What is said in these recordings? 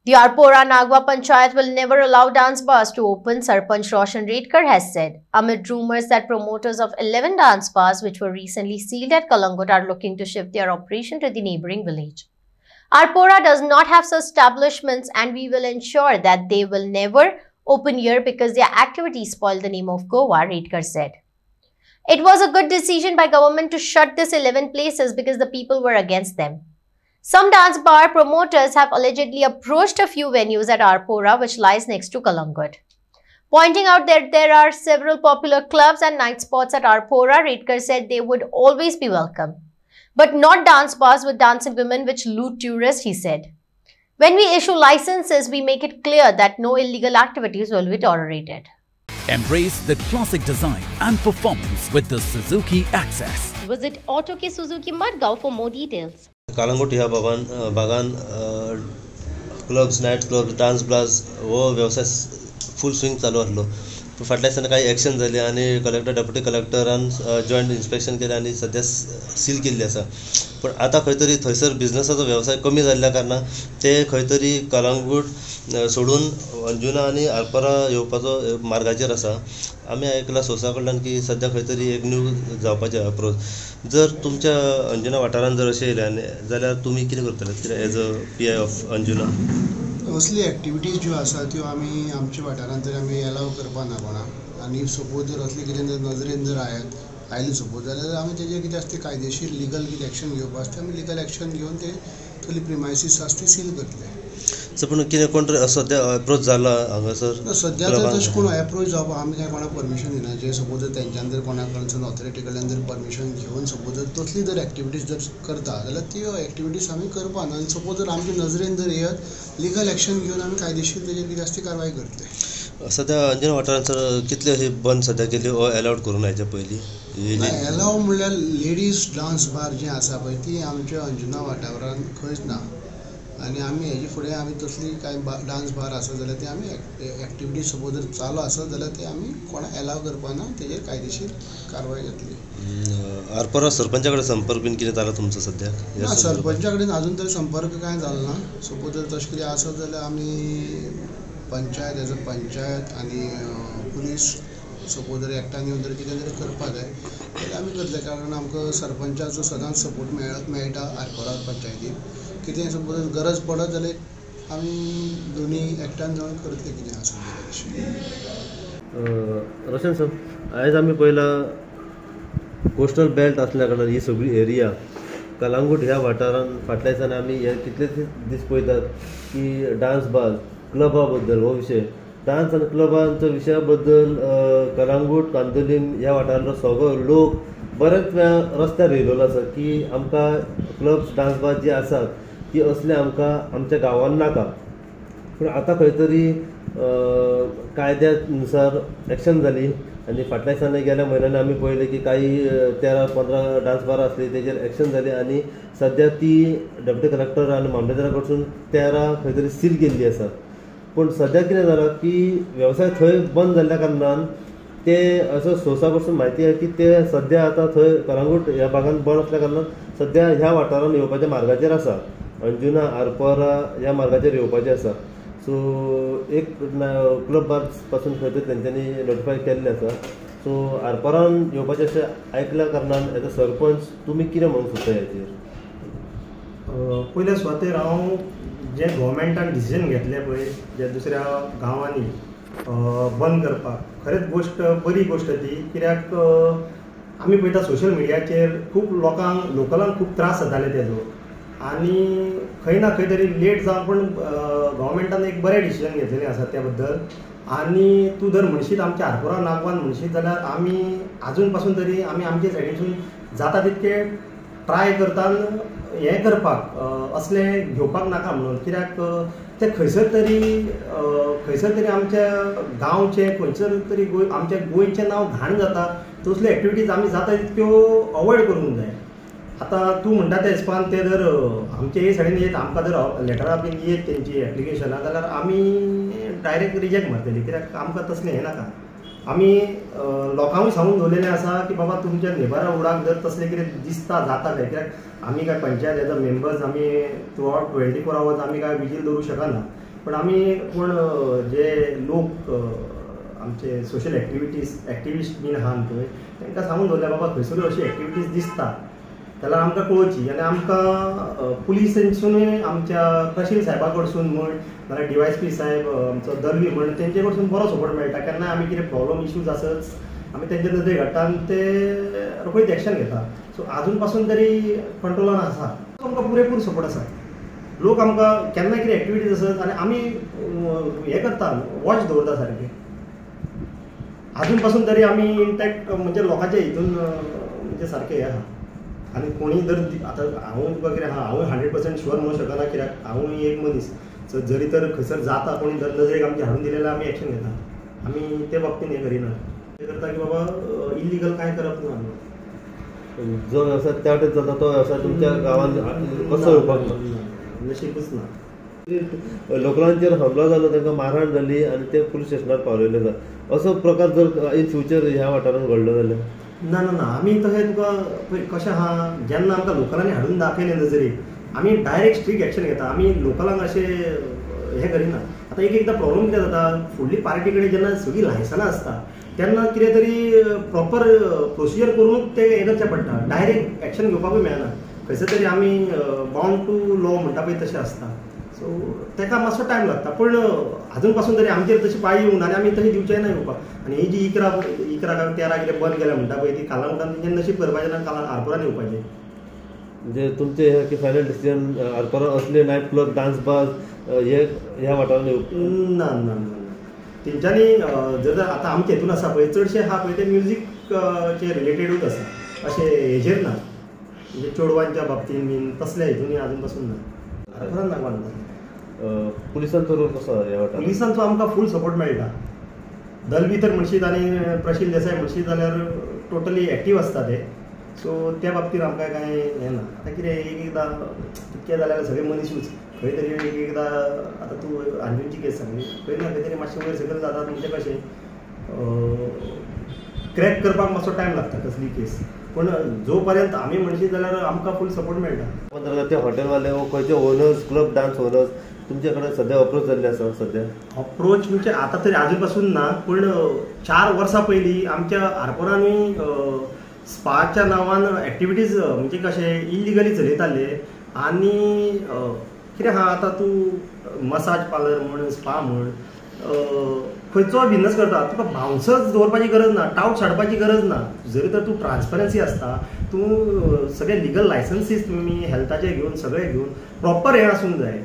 The Arpora Nagwa Panchayat will never allow dance bars to open, Sarpanch Roshan Redkar has said, amid rumors that promoters of 11 dance bars which were recently sealed at Kalangut are looking to shift their operation to the neighbouring village. Arpora does not have such establishments and we will ensure that they will never open here because their activities spoil the name of Goa, Redkar said. It was a good decision by government to shut these 11 places because the people were against them. Some dance bar promoters have allegedly approached a few venues at Arpora, which lies next to Kalangut. Pointing out that there are several popular clubs and night spots at Arpora, Redkar said they would always be welcome. But not dance bars with dancing women which loot tourists, he said. When we issue licenses, we make it clear that no illegal activities will be tolerated. Embrace the classic design and performance with the Suzuki Access. Visit Auto Ke Suzuki Madgaon for more details. Calangute ह्या भागान clubs, night clubs, dance bars हो व्यवसाय फुल swing चालू आसलो. पण फाटल्या दिसांनी काही एक्शन जाली आनी कलेक्टर डेप्युटी कलेक्टरान जॉयंट इन्स्पेक्शन केलें आनी सद्या सील केल्ली आसा. पण आतां खंय तरी थंयसर बिजनसाचो व्यवसाय कमी जाल्ल्या कारणान ते खंय तरी कलंगूट सोडून अंजुना आनी आरपारा येवपाचो मार्गाचेर आसा. आमी आयकलां सोर्सा कडल्यान की सद्या खंय तरी एक न्यू जावपाचें अप्रोच. जर तुमच्या अंजुना वाठारांत जर अशें येयलें जाल्यार तुमी कितें करतले कित्याक as a PI of Anjuna? असली एक्टिविटीज ज्यो आसा त्यो आमी आमच्या वाठारांत तरी आमी एलाव करपा ना कोणाक. आनी सपोज जर असली कितें जर नजरेन जर आयलें सपोज जाल्यार आमी तेजेर कितें आसता कायदेशीर लिगल कितें एक्शन घेवपा आसता आमी लिगल एक्शन घेवन ते थंयली प्रिमायसीस आसा ती सील करतले. पूण कितें कोण सद्या अप्रोच जाला हांगासर? सद्या तर तशें कोण अप्रोच जावपा आमी कांय कोणाक परमिशन दिना. जे सपोज जर तेंच्यान जर कोणा कडल्यान ऑथॉरिटी कडल्यान जर परमिशन घेवन सपोज जर तसली जर एक्टिविटीज जर करता जाल्यार त्यो एक्टिविटीज आमी करपा ना. आनी सपोज जर आमच्या नजरेन जर येयत लिगल एक्शन घेवन आमी कायदेशीर तेजेर कितें आसता ती कारवाय करतले. सद्या अंजुना वाठारांत कितले अशी बंद सद्या केली ओ अलाउड करून हेच्या पयलीं? अलाव म्हणल्यार लेडीज डान्स बार जी आसा पळय ती आमच्या अंजुना वाठारांत खंयच ना. आनी आमी हेजे फुडें आमी तसली कांय डान्स बार आसत जाल्यार ते आमी एक्टिविटी सपोज जर चालू आसत जाल्यार ते आमी कोणाक अलाव करपा ना. तेजेर कायदेशीर कारवाय जातली. आरपारा सरपंचा कडेन संपर्क बीन कितें जाला तुमचो सद्या? ना, सरपंचा कडेन अजून तरी संपर्क कांय जालो ना. सपोज जर तशें कितें आसत जाल्यार आमी पंचायत एज अ पंचायत आनी पुलीस सपोज जर एकठांय येवन जर कितें जर करपा जाय जाल्यार आमी करतले. कारण आमकां सरपंचाचो सदांच सपोर्ट मेळटा आरपारा पंचायतीक. कितें सपोज गरज पडत जाल्यार आमी दोनी एकठांय जावन करतले कितें आसा तें. रोशन सर, आयज आमी पळयलां कोस्टल बेल्ट आसल्या कारणान ही सगळी एरिया कलंगूट ह्या वाठारांत फाटल्या दिसांनी आमी हे कितलेच दीस पळयतात की डान्स बार क्लबा बद्दल हो विशय डान्स आनी क्लबांच्या विशया बद्दल कलंगूट कांदोलीम ह्या वाठारांतलो सगळो लोक बरेच वेळा रस्त्यार येयलेलो आसा की आमकां क्लब्स डान्स बार जी आसात ती असले आमकां आमच्या गांवांत नाका. पूण आतां खंय तरी कायद्यानुसार एक्शन जाली आनी फाटल्या दिसांनी गेल्या म्हयन्यांनी आमी पळयलें की काही 13-15 डान्स बार आसली तेजेर एक्शन जाली आनी सद्या ती डेप्युटी कलेक्टर आनी मामलेदारा कडसून 13 खंय तरी सील केल्ली आसा. पूण सद्या कितें जालां की वेवसाय थंय बंद जाल्ल्या कारणान ते असो सोर्सा कडसून म्हायती आहे की ते सद्या आतां थंय कलंगूट ह्या भागांत बंद आसल्या कारणान सद्या ह्या वाठारांत येवपाच्या मार्गाचेर आसा. अंजुना आरपारा ह्या मार्गाचेर येवपाचें आसा. सो एक क्लब बार्स पासून खंय तरी तेंच्यांनी नोटिफाय केल्लें आसा. सो आरपारान येवपाचें अशें आयकल्या कारणान एज अ सरपंच तुमी कितें म्हणूंक सोदता हेचेर? पयल्या सुवातेर हांव जे गव्हर्मेंटान डिसिजन घेतलें पळय जे दुसऱ्या गांवांनी बंद करपाक खरेंच गोश्ट बरी गोश्ट ती. कित्याक आमी पळयता सोशल मिडियाचेर खूब लोकलांक खूब त्रास जाताले तेजो आनी खंय ना खंय तरी लेट जावन पूण गव्हर्मेंटान एक बरें डिसिजन घेतलेलें आसा त्या बद्दल. आनी तूं जर म्हणशीत आमच्या आरपोरा नागवान म्हणशीत जाल्यार आमी आजून पासून तरी आमी आमचे सायडीसून जाता तितके ट्राय करतात हें करपाक असलें घेवपाक नाका म्हणून. कित्याक ते खंयसर तरी आमच्या गांवचें खंयसर तरी आमच्या गोंयचें नांव घाण जाता. तसल्यो एक्टिविटीज आमी जाता तितक्यो अवॉयड करूंक जाय. आतां तूं म्हणटा ते हिसपान ते जर आमचे हे सायडीन येत आमकां जर लेटरां बीन येत तेंची एप्लिकेशनां जाल्यार आमी डायरेक्ट रिजेक्ट मारतली. कित्याक आमकां तसलें हें नाका. आमी लोकांकूय सांगून दवरलेलें आसा की बाबा तुमच्या नेबरा उडाक जर तसलें कितें दिसता जातालें कित्याक आमी काय पंचायत एज अ मेंबर्स आमी थ्रू आउट 24 आवर्स आमी काय विजील दवरूंक शकना. पण आमी कोण जे लोक आमचे सोशल एक्टिविस्ट बीन आहा पळय तांकां सांगून दवरल्या बाबा खंयसर अशी एक्टिविटीज दिसता जाल्यार आमकां कळची आनी आमकां पुलिसांसूनय आमच्या तहसील साहेबा कडसून म्हण नाल्यार DYSP साहेब आमचो दलवी म्हण तेंचे कडसून बरो सपोर्ट मेळटा केन्नाय आमी कितें प्रॉब्लम इश्यूज आसत आमी तेंचे नदरेक हाडटा आनी ते रोखडीच एक्शन घेता. सो आजून पासून तरी कंट्रोलान आसा. आमकां पुरेपूर सपोर्ट आसा. लोक आमकां केन्ना कितें एक्टिविटीज आसत आनी आमी हें करता वॉच दवरता सारकें. आजून पासून तरी आमी इंटॅक्ट म्हणजे लोकांच्या हितून म्हणजे सारकें हें आहा. आनी कोणी जर आतां हांव तुका कितें आहा हांव 100% शुअर म्हणूंक शकना कित्याक हांवूय एक मनीस. सो जरी तर खंयसर जाता कोणी जर नजरेक आमची हाडून दिलें जाल्यार आमी एक्शन घेता. आमी ते बाबतींत हें करिना. हें करता की बाबा इल्लिगल कांय करप ना आमी. जो व्यवसाय त्या वाटेन चलता तो व्यवसाय तुमच्या गांवांत कसो येवपाक ना नशीबच ना. लोकलांचेर हमलो जालो तांकां मारहाण जाली आनी ते पुलीस स्टेशनार पावयले जाता असो प्रकार जर इन फ्युचर ह्या वाठारांत घडलो जाल्यार ना ना ना आमी तशें तुका कशें आहा जेन्ना आमकां लोकलांनी हाडून दाखयलें नजरेक आमी डायरेक्ट स्ट्रीक एक्शन घेता. आमी लोकलांक अशें हें करिना. आतां एकदां प्रॉब्लम कितें जाता फुडली पार्टी कडेन जेन्ना सगळीं लायसनां आसता तेन्ना कितें तरी प्रॉपर प्रोसिजर करूनच तें हें करचें पडटा. डायरेक्ट एक्शन घेवपाकूय मेळना. खंयसर तरी आमी बाउंड टू लॉ म्हणटा पळय तशें आसता. सो ताका मातसो टायम लागता. पूण आजून पासून तरी आमचेर तशी पाळी येवंक ना आनी आमी तशी दिवचेय ना येवपाक. आनी ही जी 11 काय 13 कितें बंद केल्या म्हणटा पळय ती काला म्हणटा तेंचें नशीब करपाचें ना काला आरपोरान येवपाचें. म्हणजे तुमचे हे की फायनल डिसिजन आरपोरां असले नायट क्लब डान्स बार हे ह्या वाठारांत येवप ना ना ना तेंच्यांनी जर आतां आमचे हितून आसा पळय चडशे आहा पळय ते म्युजीकचे रिलेटेडूच आसा. अशें हेजेर ना म्हणजे चेडवांच्या बाबतींत बीन तसल्या हितून आजून पासून ना. आरपोरान नाका म्हणटा. पुलिसांचो रोल कसो ह्या वाठारांत पुलिसांचो आमकां फूल सपोर्ट मेळटा. दलवी तर म्हणशीत आनी प्रशील देसाय म्हणशीत जाल्यार टोटली एक्टीव आसता ते. सो त्या बाबतींत आमकां कांय हें ना. आतां कितें एकदां कितकें जाल्यार सगळे मनीसूच खंय तरी एकदां आतां तूं आर्मीची केस सांगली खंय ना खंय तरी मातशें वयर सकयल जाता म्हणजे कशें क्रॅक करपाक मातसो टायम लागता कसली केस. पूण जो पर्यंत आमी म्हणशीत जाल्यार आमकां फूल सपोर्ट मेळटा. ते हॉटेलवाले खंयचे ओनर्स क्लब डान्स ओनर्स तुमचे कडेन सद्या अप्रोच जाल्ले आसा सद्या अप्रोच म्हणजे आतां तरी आजून पासून ना. पूण 4 वर्सां पयलीं आमच्या आरपोरांनी स्पाच्या नांवान एक्टिविटीज म्हणजे कशें इल्लिगली चलयताले. आनी कितें आहा आतां तूं मसाज पार्लर म्हण स्पा म्हण खंयचो बिझनस करता तुका बाउन्सर्स दवरपाची गरज ना टावट हाडपाची गरज ना. जरी तर तूं ट्रान्सपरन्सी आसता तूं सगळे लिगल लायसन्सीस तुमी हेल्थाचे घेवन सगळे घेवन प्रॉपर हें आसूंक जाय.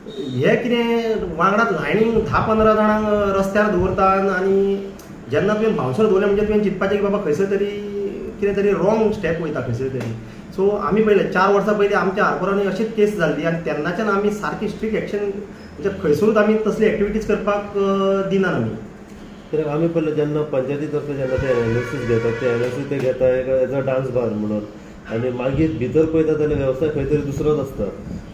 हे कितें वांगडाच लायनीन 10-15 जाणांक रस्त्यार दवरतात आनी जेन्ना तुवें बाउन्सर दवरलें म्हणजे तुवें चिंतपाचें की बाबा खंयसर तरी कितें तरी रॉंग स्टेप वयता खंयसर तरी. सो आमी पयलें 4 वर्सां पयलीं आमच्या आरपोरांनी अशीच केस जाल्ली आनी तेन्नाच्यान आमी सारकी स्ट्रीक एक्शन म्हणजे खंयसरूच आमी तसली एक्टिविटीज करपाक दिनात आमी. कित्याक आमी पयलें जेन्ना पंचायती तर्फे जेन्ना ते एनओसी घेतात ते एनओसी ते घेता एज अ डान्स बार म्हणून आनी मागीर भितर पळयता जाल्यार वेवसाय खंय तरी दुसरोच आसता.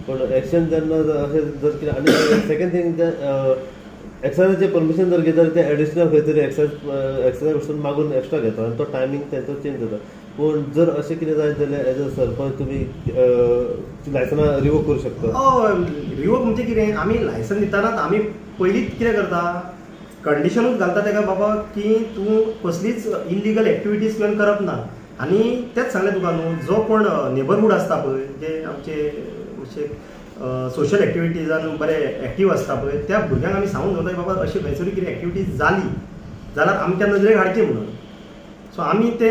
पूण एक्शन जेन्ना अशें जर कितें आनी सेकंड थिंग एक्सायजाचें परमिशन जर घेता ते एडिशनल खंय तरी एक्सायज वचून मागून एक्स्ट्रा घेता आनी तो टायमींग तेंचो चेंज जाता. पूण जर अशें कितें जायत जाल्यार एज अ सरपंच तुमी लायसनां रिवोक करूं शकता. रिवोक म्हणजे कितें आमी लायसन दितानाच आमी पयलींच कितें करता कंडिशनूच घालता ताका बाबा की तूं कसलीच इल्लिगल एक्टिविटीज तुवें करप ना. आनी तेंच सांगलें तुका न्हू जो कोण नेबरहूड आसता पळय जे आमचे मातशे सोशल एक्टिविटीजान बरे एक्टीव आसता पळय त्या भुरग्यांक आमी सांगून दवरता बाबा अशी खंयसरी कितें एक्टिविटीज जाली जाल्यार आमच्या नजरेक हाडची म्हणून. सो आमी ते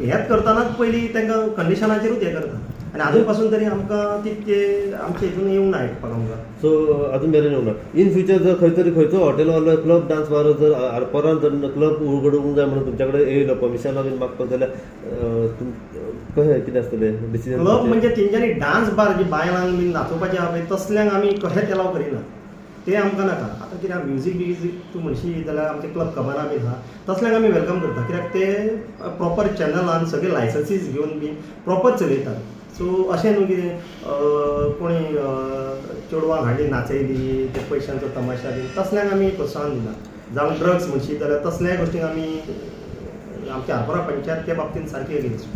हेंच करतानाच पयलीं तांकां कंडिशनाचेरूच हें करता. आनी आजून पासून तरी आमकां तितके आमचे हितून येवंक ना आयकपाक आमकां. सो आजून मेरेन येवंक ना. इन फ्युचर जर खंय तरी खंयचो हॉटेलवालो क्लब डान्स बार जर आरपोरान जर क्लब उगडूंक जाय म्हणून तुमच्या कडेन येयलो परमिशना बीन मागपाक जाल्यार कशें कितें आसतलें डिसिजन. क्लब म्हणजे तेंच्यांनी डान्स बार जी बायलांक बीन नाचोवपाचें आहा पळय तसल्यांक आमी कशेंच एलाव करिना. ते आमकां नाका. आतां कित्याक म्युजीक तूं म्हणशी जाल्यार आमचे क्लब कमाना बीन आहा तसल्यांक आमी वेलकम करता कित्याक ते प्रॉपर चॅनलान सगळे लायसन्सीस घेवन बीन प्रॉपर चलयतात. सो अशें न्हू कितें कोणी चेडवांक हाडली नाचयली ते पयशांचो तमाशा बीन तसल्यांक आमी प्रोत्साहन दिना. जावं ड्रग्स म्हणशी जाल्यार तसल्याय गोश्टींक आमी आमच्या आरपोरा पंचायत त्या बाबतींत सारकी अगेन्स्ट.